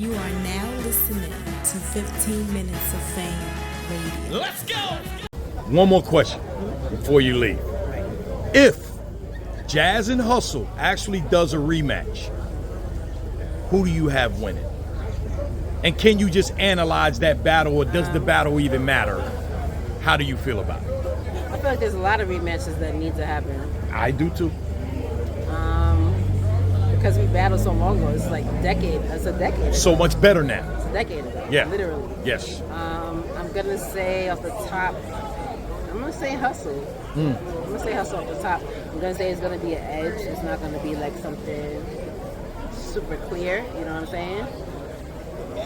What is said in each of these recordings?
You are now listening to 15 Minutes of Fame Radio. Let's go! One more question before you leave. If Jazz and Hustle actually does a rematch, who do you have winning? And can you just analyze that battle, or does the battle even matter? How do you feel about it? I feel like there's a lot of rematches that need to happen. I do too. Because we battled so long ago. It's like a decade. It's a decade ago. So much better now. It's a decade ago. Yeah. Literally. Yes. I'm going to say off the top, I'm going to say Hustle. I'm going to say Hustle off the top. I'm going to say it's going to be an edge. It's not going to be like something super clear. You know what I'm saying?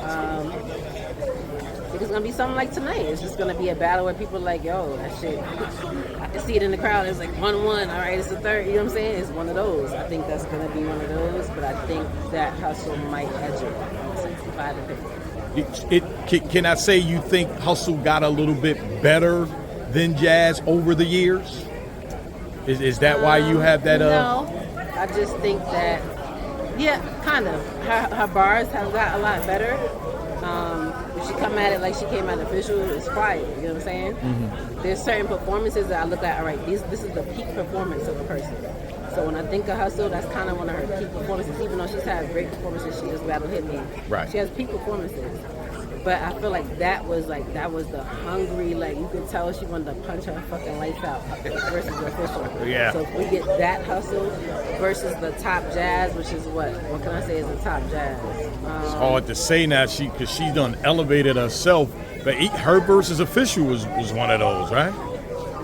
I think it's going to be something like tonight. It's just going to be a battle where people are like, yo, that shit. I can see it in the crowd. It's like 1-1. All right, it's the third. You know what I'm saying? It's one of those. I think that's going to be one of those. But I think that Hustle might edge it. 65 to 50. Can I say you think Hustle got a little bit better than Jazz over the years? Is that why you have that? No, I just think that, yeah, kind of. Her bars have got a lot better. If she come at it like she came at official, it's fire. You know what I'm saying? Mm-hmm. There's certain performances that I look at. All right, this is the peak performance of a person. So when I think of Hustle, that's kind of one of her peak performances. Even though she's had great performances, she just battle hit me. Right. She has peak performances. But I feel like that was the hungry, like you could tell she wanted to punch her fucking lights out versus the official. Yeah. So if we get that Hustle versus the top Jazz, which is what can I say is the top Jazz? It's hard to say now, because she done elevated herself. But her versus official was one of those, right?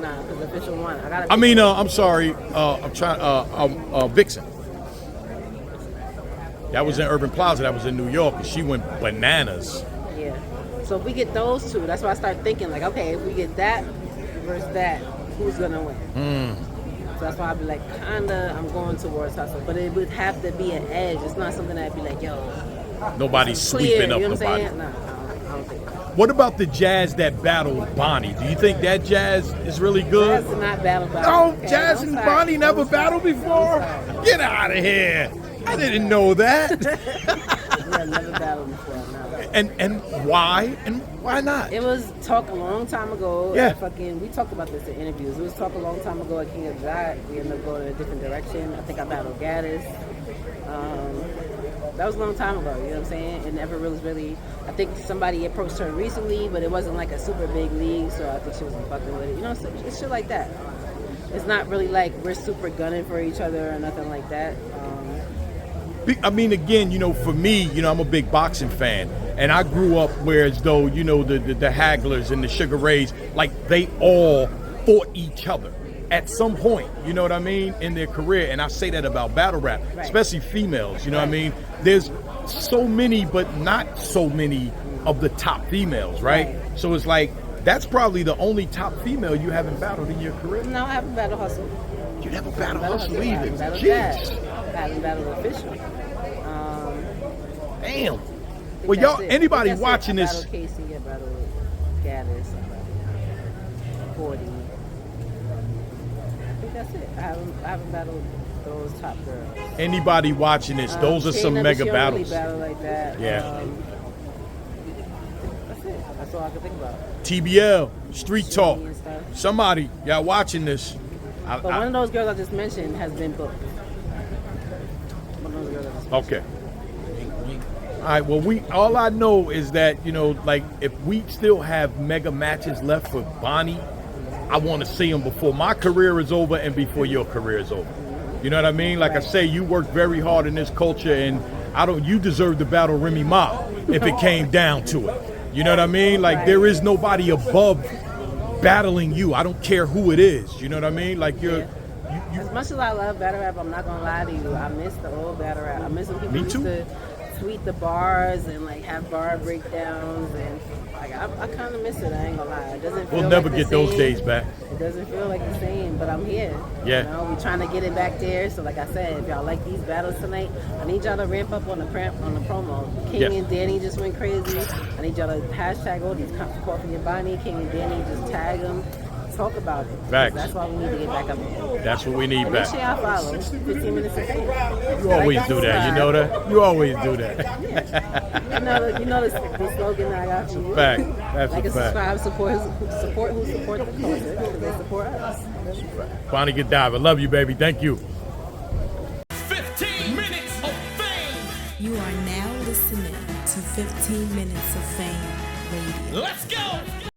Nah, because official won. I'm sorry. I'm trying. Vixen. That was in Urban Plaza. That was in New York, and she went bananas. Yeah. So if we get those two, that's why I start thinking like, okay, if we get that versus that, who's gonna win? So that's why I'd be like, kinda, I'm going towards Hustle, but it would have to be an edge. It's not something that'd be like, yo, nobody's clear, sweeping up you know what nobody. I'm saying? No, I don't think that. What about the Jazz that battled Bonnie? Do you think that Jazz is really good? Jazz did not battle. No, Okay, Jazz don't and start. Bonnie never Don't start. battled before. Don't Get out of here! I didn't know that. Yeah, never battled before. No. And why? And why not? It was talk a long time ago. Yeah. We talked about this in interviews. It was talk a long time ago at King of God. We ended up going in a different direction. I think I battled Gaddis. That was a long time ago, you know what I'm saying? It never really, I think somebody approached her recently, but it wasn't like a super big league, so I think she wasn't fucking with it. You know, it's shit like that. It's not really like we're super gunning for each other or nothing like that. I mean, again, for me, I'm a big boxing fan, and I grew up where as though, the Hagglers and the Sugar Rays, like they all fought each other at some point, you know what I mean, in their career. And I say that about battle rap, Right. especially females, you know what I mean? There's so many, but not so many of the top females, right? So it's like, that's probably the only top female you haven't battled in your career. No, I haven't battled Hustle. You never battled Hustle I either. haven't battled Jeez. Jazz. I haven't battled Official. Damn. Well, y'all, anybody watching I this, battled Casey, I battled Gaddis, I battled 40. I think that's it. I haven't battled those top girls. anybody watching this, those are some Shayna, mega she don't battles. Really battle like that. Yeah. That's it. That's all I can think about. TBL, Street Talk. and stuff. Somebody, y'all watching this. But one of those girls I just mentioned has been booked. One of those girls I just mentioned. Okay. All right, well, all I know is that, like, if we still have mega matches left for Bonnie, I want to see them before my career is over and before your career is over. You know what I mean? Like I say, you work very hard in this culture, and you deserve to battle Remy Ma if it came down to it. You know what I mean? Like, there is nobody above battling you. I don't care who it is. You know what I mean? Like, As much as I love battle rap, I'm not gonna lie to you. I miss the old battle rap. I miss when people used to tweet the bars and like have bar breakdowns, and like I kind of miss it. I ain't gonna lie. It doesn't. We'll feel never like get the those same. days back. It doesn't feel like the same, but I'm here. Yeah. We're trying to get it back there. So like I said, if y'all like these battles tonight, I need y'all to ramp up on the promo. King and Danny just went crazy. I need y'all to hashtag all these Coffee and Bonnie. King and Danny, just tag them. talk about it. Facts. That's why we need to get back up there. That's what we need And make back. sure y'all follow 15 Minutes of Fame. You always Like, do that. You know that? You always do that. You know the slogan that I got for you. Fact. That's Like a and fact. subscribe, support who support the culture because they support us. Bonnie Godiva. Love you, baby. Thank you. 15 minutes of fame. You are now listening to 15 Minutes of Fame Radio. Let's go.